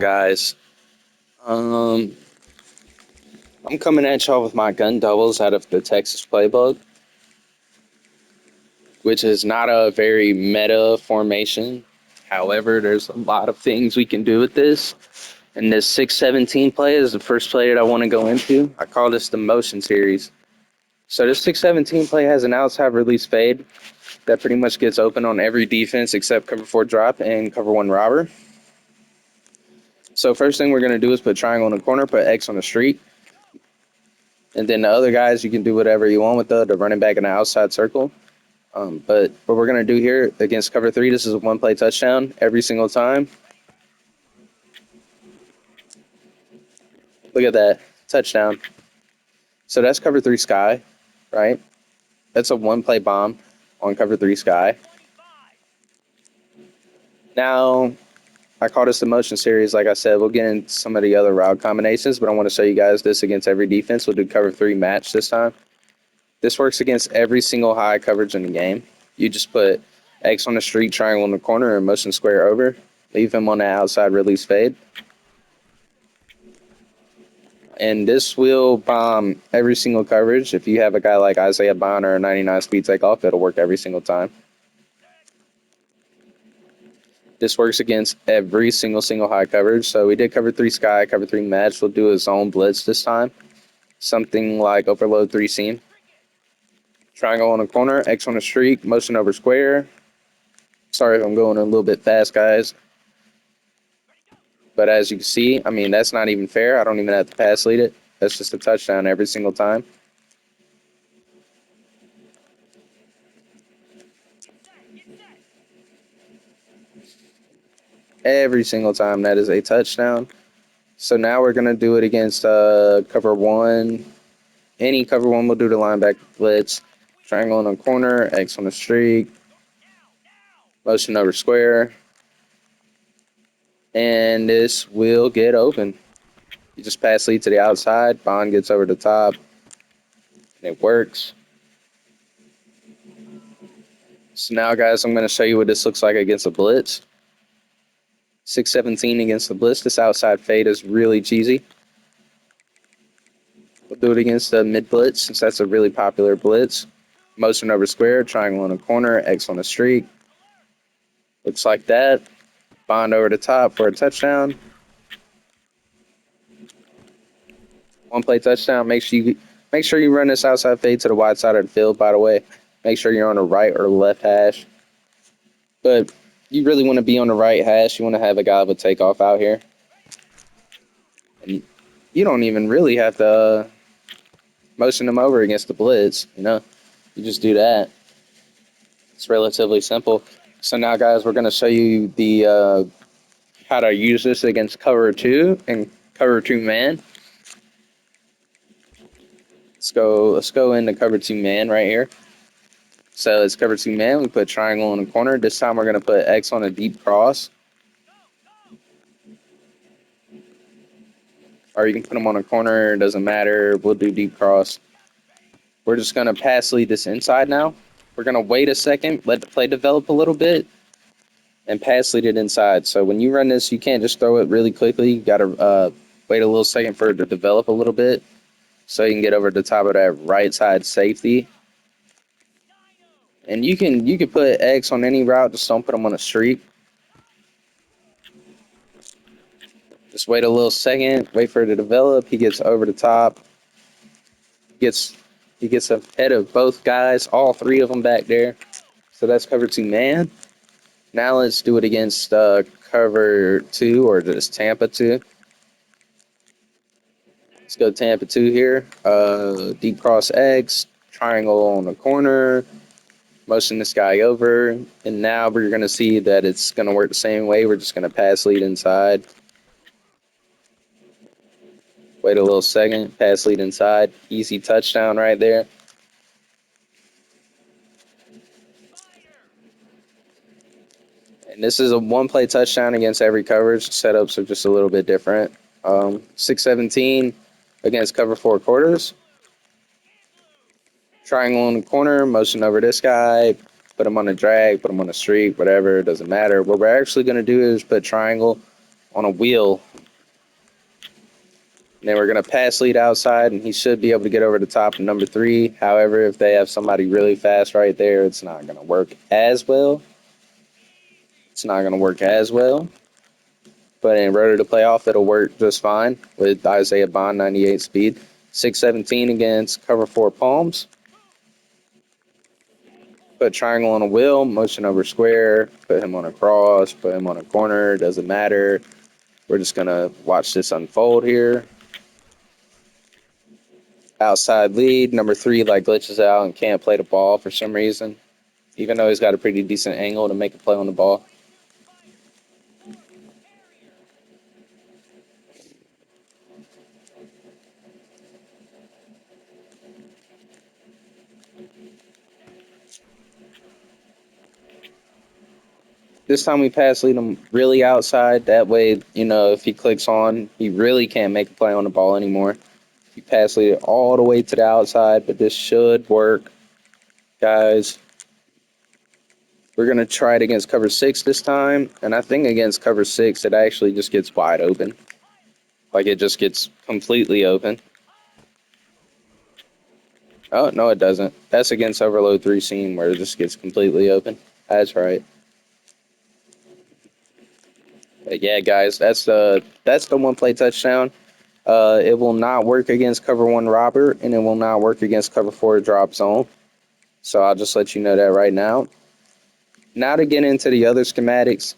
Guys. I'm coming at y'all with my gun doubles out of the Texas playbook, which is not a very meta formation. However, there's a lot of things we can do with this. And this 617 play is the first play that I want to go into. I call this the motion series. So this 617 play has an outside release fade that pretty much gets open on every defense except cover 4 drop and cover 1 robber. So first thing we're going to do is put triangle in the corner, put X on the street. And then the other guys, you can do whatever you want with the running back in the outside circle. But what we're going to do here against cover 3, this is a one-play touchdown every single time. Look at that. Touchdown. So that's cover 3 sky, right? That's a one-play bomb on cover 3 sky. Now, I call this the motion series. Like I said, we'll get into some of the other route combinations, but I want to show you guys this against every defense. We'll do cover 3 match this time. This works against every single high coverage in the game. You just put X on the street, triangle in the corner, and motion square over. Leave him on the outside release fade. And this will bomb every single coverage. If you have a guy like Isaiah Bond or a 99 speed takeoff, it'll work every single time. This works against every single high coverage. So we did cover 3 sky, cover 3 match. We'll do a zone blitz this time. Something like overload 3 seam. Triangle on the corner, X on the streak, motion over square. Sorry if I'm going a little bit fast, guys. But as you can see, I mean, that's not even fair. I don't even have to pass lead it. That's just a touchdown every single time. Every single time that is a touchdown. So now we're going to do it against cover 1. Any cover 1 will do the linebacker blitz. Triangle in the corner, X on the streak. Motion over square. And this will get open. You just pass lead to the outside. Bond gets over the top. And it works. So now, guys, I'm going to show you what this looks like against a blitz. 617 against the blitz. This outside fade is really cheesy. We'll do it against the mid blitz since that's a really popular blitz. Motion over square, triangle in the corner, X on the streak. Looks like that. Bond over the top for a touchdown. One play touchdown. Make sure you run this outside fade to the wide side of the field, by the way. Make sure you're on the right or left hash. But you really want to be on the right hash. You want to have a guy with takeoff out here. And you don't even really have to motion them over against the blitz, you know. You just do that. It's relatively simple. So now, guys, we're going to show you the how to use this against cover 2 and cover 2 man. Let's go into cover 2 man right here. So it's cover 2 man. We put triangle in the corner. This time we're going to put X on a deep cross. Or you can put them on a corner. It doesn't matter. We'll do deep cross. We're just going to pass lead this inside now. We're going to wait a second, let the play develop a little bit, and pass lead it inside. So when you run this, you can't just throw it really quickly. You got to wait a little second for it to develop a little bit so you can get over the top of that right side safety. And you can put X on any route, just don't put them on a streak. Just wait a little second, wait for it to develop. He gets over the top. He gets ahead of both guys, all 3 of them back there. So that's cover 2 man. Now let's do it against cover 2 or just Tampa 2. Let's go Tampa 2 here. Deep cross X, triangle on the corner, motion this guy over. And now we're going to see that it's going to work the same way. We're just going to pass lead inside. Wait a little second, pass lead inside. Easy touchdown right there. And this is a one-play touchdown against every coverage. Setups are just a little bit different. 617 against cover 4 quarters. Triangle in the corner, motion over this guy, put him on a drag, put him on a streak, whatever, it doesn't matter. What we're actually going to do is put triangle on a wheel. And then we're going to pass lead outside, and he should be able to get over the top of number 3. However, if they have somebody really fast right there, it's not going to work as well. It's not going to work as well. But in rotor to play off, it'll work just fine with Isaiah Bond, 98 speed. 617 against cover 4 palms. Put triangle on a wheel, motion over square, put him on a cross, put him on a corner, doesn't matter. We're just going to watch this unfold here. Outside lead, number 3 like glitches out and can't play the ball for some reason, even though he's got a pretty decent angle to make a play on the ball. This time we pass lead him really outside. That way, you know, if he clicks on, he really can't make a play on the ball anymore. You pass lead it all the way to the outside, but this should work, guys. We're going to try it against cover 6 this time, and I think against cover 6, it actually just gets wide open. Like, it just gets completely open. Oh, no, it doesn't. That's against overload 3 seam where it just gets completely open. That's right. But yeah, guys, that's the one play touchdown. It will not work against cover 1 robber, and it will not work against cover 4 drop zone. So I'll just let you know that right now. Now to get into the other schematics,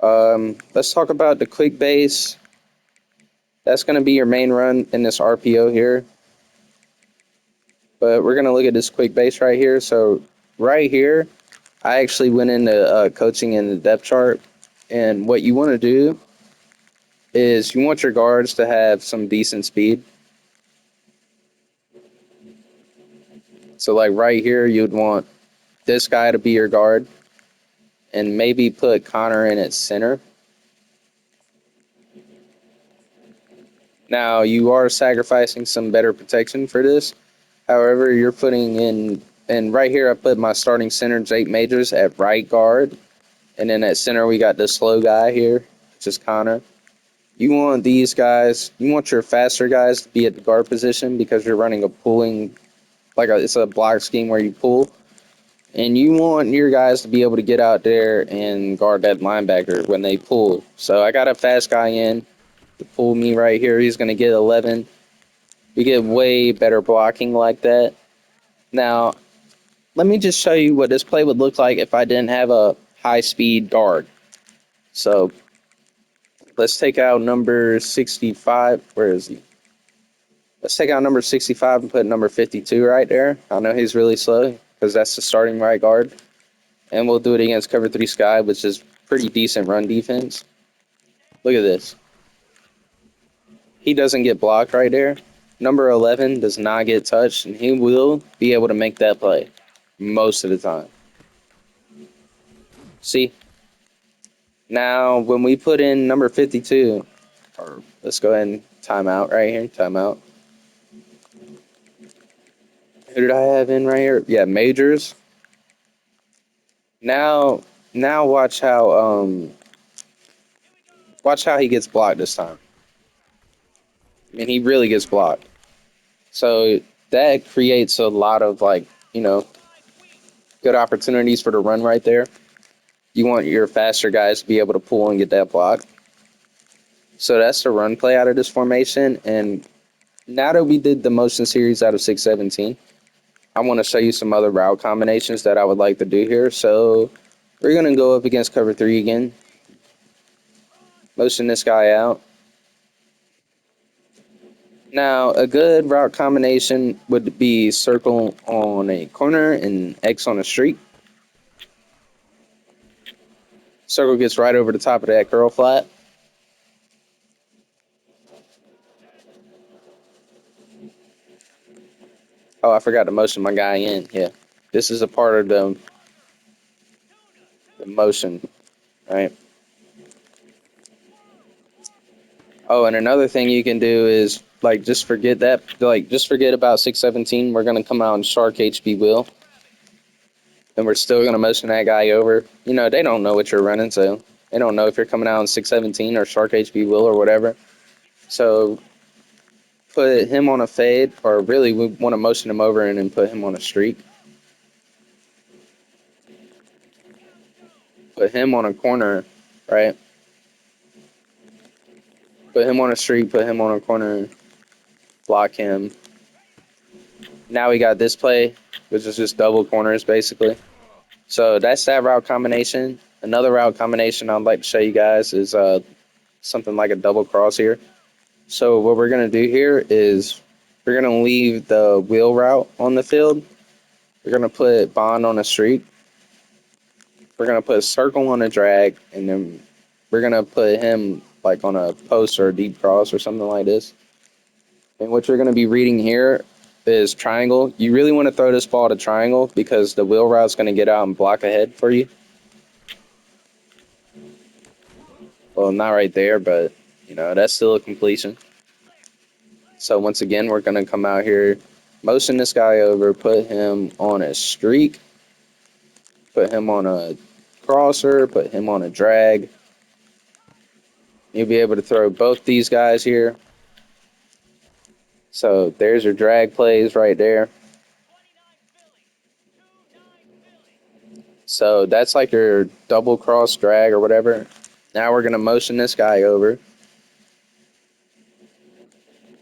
let's talk about the quick base. That's going to be your main run in this RPO here. But we're going to look at this quick base right here. So right here, I actually went into coaching in the depth chart. And what you want to do is you want your guards to have some decent speed. So like right here, you'd want this guy to be your guard and maybe put Connor in at center. Now, you are sacrificing some better protection for this. However, you're putting in, and right here I put my starting center, Jake Majors, at right guard. And then at center, we got this slow guy here, which is Connor. You want these guys, you want your faster guys to be at the guard position because you're running a pulling, it's a block scheme where you pull. And you want your guys to be able to get out there and guard that linebacker when they pull. So I got a fast guy in to pull me right here. He's going to get 11. We get way better blocking like that. Now, let me just show you what this play would look like if I didn't have a high-speed guard. So let's take out number 65. Where is he? Let's take out number 65 and put number 52 right there. I know he's really slow because that's the starting right guard. And we'll do it against cover 3 Sky, which is pretty decent run defense. Look at this. He doesn't get blocked right there. Number 11 does not get touched, and he will be able to make that play most of the time. See? Now, when we put in number 52, or let's go ahead and time out right here. Time out. Who did I have in right here? Yeah, Majors. Now watch how he gets blocked this time. I mean, he really gets blocked. So that creates a lot of good opportunities for the run right there. You want your faster guys to be able to pull and get that block. So that's the run play out of this formation. And now that we did the motion series out of 617, I want to show you some other route combinations that I would like to do here. So we're going to go up against cover 3 again. Motion this guy out. Now, a good route combination would be circle on a corner and X on a streak. Circle gets right over the top of that curl flat. Oh, I forgot to motion my guy in. Yeah, this is a part of the motion, right? Oh, and another thing you can do is just forget that. Just forget about 617. We're gonna come out and shark HB wheel, and we're still gonna motion that guy over. You know, they don't know what you're running, so They don't know if you're coming out in 617 or Shark HB Will or whatever. So put him on a fade, or really we want to motion him over and then put him on a streak. Put him on a corner, right? Put him on a streak, put him on a corner, block him. Now we got this play, which is just double corners basically. So that's that route combination. Another route combination I'd like to show you guys is something like a double cross here. So what we're going to do here is we're going to leave the wheel route on the field. We're going to put Bond on a streak. We're going to put Circle on a drag, and then we're going to put him like on a post or a deep cross or something like this. And what you're going to be reading here is triangle. You really want to throw this ball to triangle because the wheel route's going to get out and block ahead for you. Well, not right there, but you know, that's still a completion. So once again, we're going to come out here, motion this guy over, put him on a streak, put him on a crosser, put him on a drag. You'll be able to throw both these guys here. So there's your drag plays right there. So that's like your double cross drag or whatever. Now we're going to motion this guy over.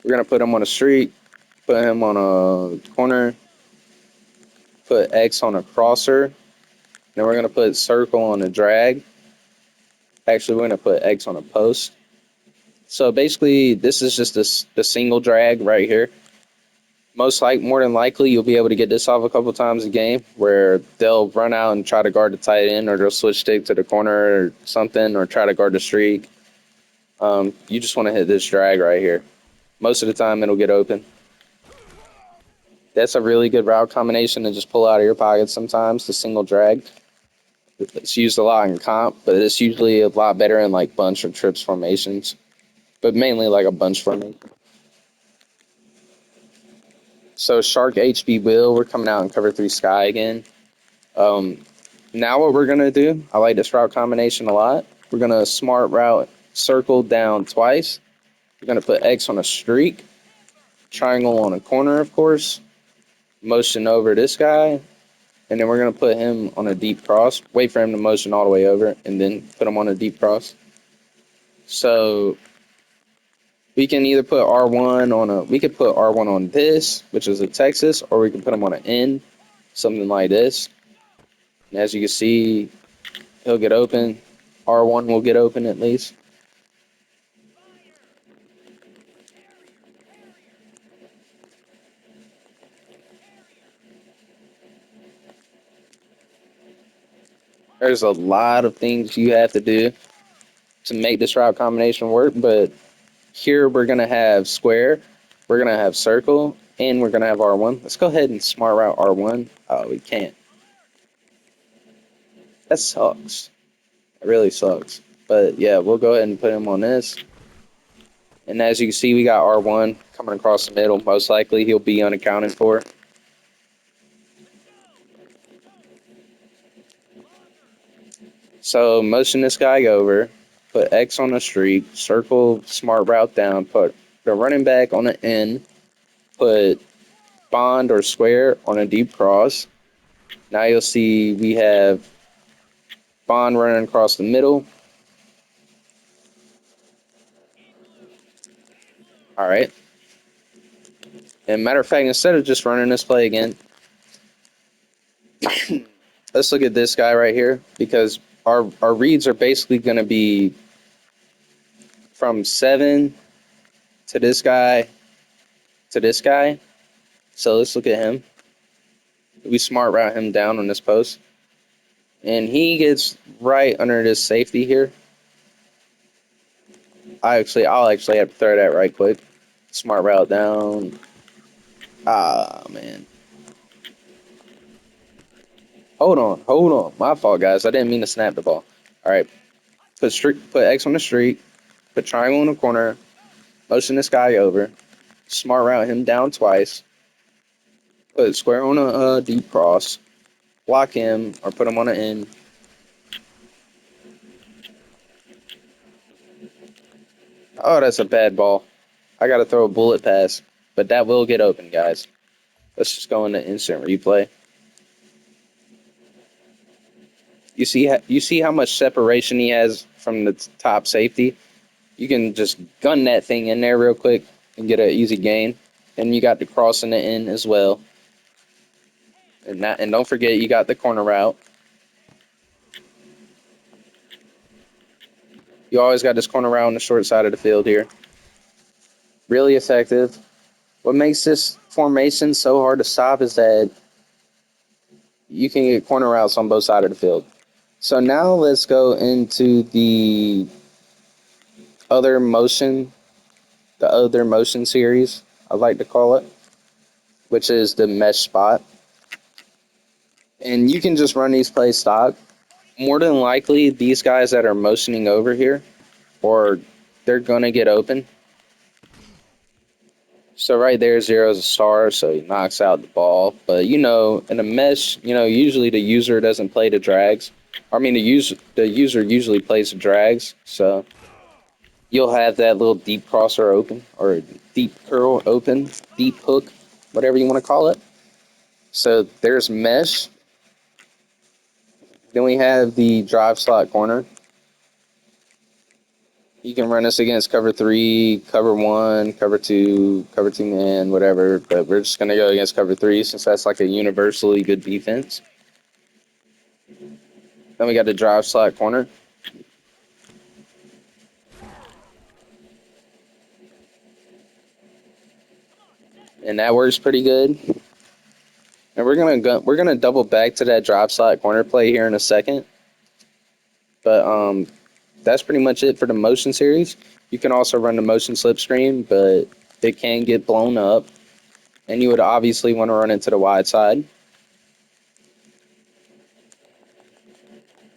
We're going to put him on a streak, put him on a corner, put X on a crosser. Then we're going to put circle on a drag. Actually, we're going to put X on a post. So basically, this is just the single drag right here. More than likely, you'll be able to get this off a couple times a game where they'll run out and try to guard the tight end, or they'll switch stick to the corner or something, or try to guard the streak. You just want to hit this drag right here. Most of the time, it'll get open. That's a really good route combination to just pull out of your pocket sometimes, the single drag. It's used a lot in comp, but it's usually a lot better in like bunch or trips formations, but mainly like a bunch formation. So Shark HB Will, we're coming out in cover 3 Sky again. Now what we're going to do, I like this route combination a lot. We're going to smart route circle down twice. We're going to put X on a streak, triangle on a corner, of course, motion over this guy, and then we're going to put him on a deep cross, wait for him to motion all the way over, and then put him on a deep cross. So we can either put R1 on we could put R1 on this, which is a Texas, or we can put him on an N, something like this. And as you can see, he'll get open. R1 will get open at least. There's a lot of things you have to do to make this route combination work, but here we're going to have square, we're going to have circle, and we're going to have R1. Let's go ahead and smart route R1. Oh, we can't. That sucks. It really sucks. But yeah, we'll go ahead and put him on this. And as you can see, we got R1 coming across the middle. Most likely he'll be unaccounted for. So motion this guy over, put X on the streak, circle smart route down, put the running back on the end, put bond or square on a deep cross. Now you'll see we have bond running across the middle. All right. And matter of fact, instead of just running this play again, let's look at this guy right here, because our reads are basically going to be from 7 to this guy to this guy. So let's look at him. We smart route him down on this post. And he gets right under this safety here. I'll actually have to throw that right quick. Smart route down. Ah, man. Hold on. My fault, guys. I didn't mean to snap the ball. All right. Put X on the street. Put triangle in the corner. Motion this guy over. Smart route him down twice. Put square on a deep cross. Block him or put him on an end. Oh, that's a bad ball. I got to throw a bullet pass, but that will get open, guys. Let's just go into instant replay. You see how much separation he has from the top safety? You can just gun that thing in there real quick and get an easy gain. And you got the cross in the end as well. And don't forget, you got the corner route. You always got this corner route on the short side of the field here. Really effective. What makes this formation so hard to stop is that you can get corner routes on both sides of the field. So now let's go into other motion, the other motion series, I like to call it, which is the mesh spot. And you can just run these plays stock. More than likely, these guys that are motioning over here, or they're going to get open. So right there, zero's a star, so he knocks out the ball. But, in a mesh, usually the user doesn't play the drags. I mean, the user usually plays the drags, so you'll have that little deep crosser open, or deep curl open, deep hook, whatever you want to call it. So there's mesh. Then we have the drive slot corner. You can run this against cover 3, cover 1, cover 2 man, whatever. But we're just going to go against cover 3 since that's like a universally good defense. Then we got the drive slot corner. And that works pretty good. And we're gonna double back to that drive slot corner play here in a second. But that's pretty much it for the motion series. You can also run the motion slip screen, but it can get blown up. And you would obviously want to run it to the wide side.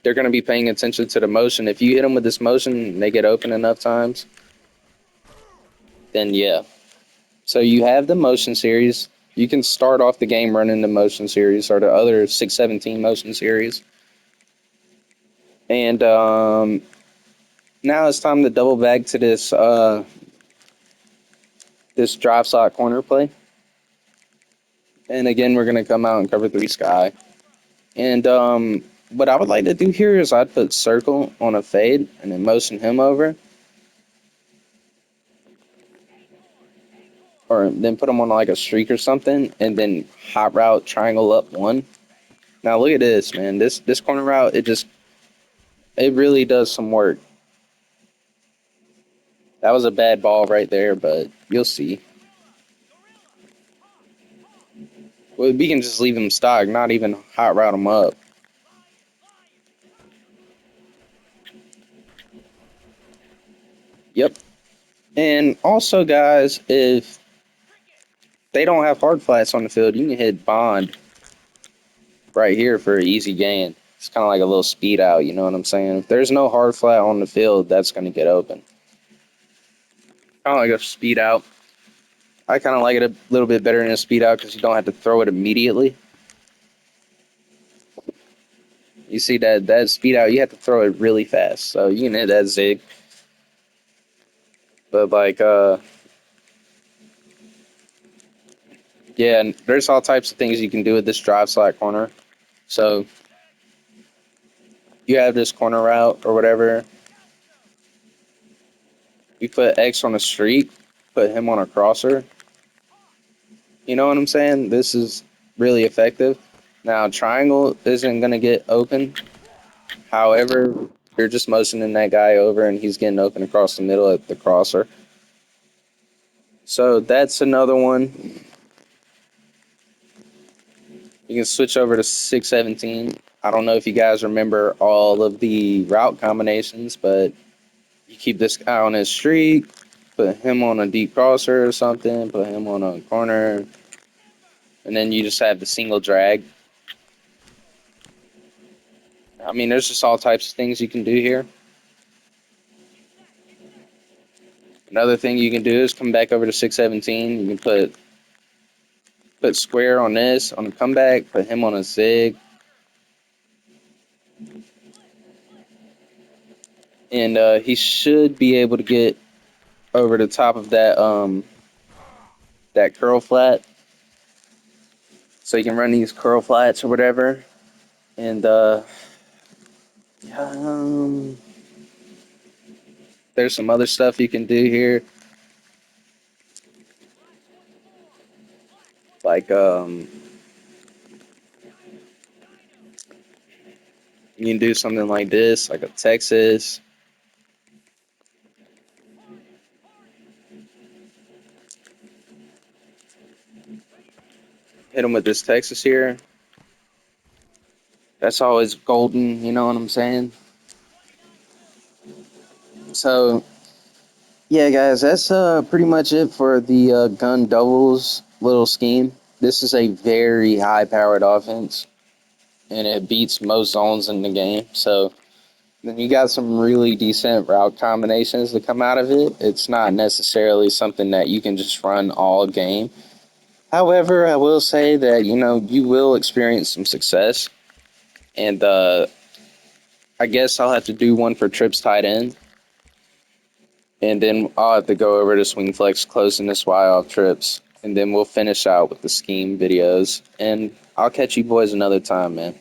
They're going to be paying attention to the motion. If you hit them with this motion and they get open enough times, then yeah. So you have the motion series. You can start off the game running the motion series or the other 617 motion series. And now it's time to double back to this drive slot corner play. And again, we're going to come out and cover 3 sky. And what I would like to do here is I'd put circle on a fade and then motion him over. Or then put him on like a streak or something and then hot route triangle up 1. Now look at this, man. This corner route, it really does some work. That was a bad ball right there, but you'll see. Well, we can just leave him stock, not even hot route him up. Yep. And also, guys, if they don't have hard flats on the field, you can hit Bond right here for an easy gain. It's kind of like a little speed out, you know what I'm saying? If there's no hard flat on the field, that's going to get open. Kind of like a speed out. I kind of like it a little bit better than a speed out because you don't have to throw it immediately. You see that speed out, you have to throw it really fast. So you can hit that zig. But yeah, and there's all types of things you can do with this drive slot corner. So you have this corner route or whatever. You put X on a streak, put him on a crosser. You know what I'm saying? This is really effective. Now, triangle isn't going to get open. However, you're just motioning that guy over and he's getting open across the middle at the crosser. So that's another one. You can switch over to 617. I don't know if you guys remember all of the route combinations, but you keep this guy on his streak, put him on a deep crosser or something, put him on a corner, and then you just have the single drag. I mean, there's just all types of things you can do here. Another thing you can do is come back over to 617. You can put square on this on the comeback, put him on a zig, and he should be able to get over the top of that curl flat. So you can run these curl flats or whatever. And um, there's some other stuff you can do here. Like you can do something like this, like a Texas. Hit them with this Texas here. That's always golden, you know what I'm saying? So yeah, guys, that's pretty much it for the gun doubles little scheme. This is a very high-powered offense, and it beats most zones in the game. So then you got some really decent route combinations that come out of it. It's not necessarily something that you can just run all game. However, I will say that you will experience some success, and I guess I'll have to do one for trips tight end. And then I'll have to go over to swing flex closing this Y off trips. And then we'll finish out with the scheme videos. And I'll catch you boys another time, man.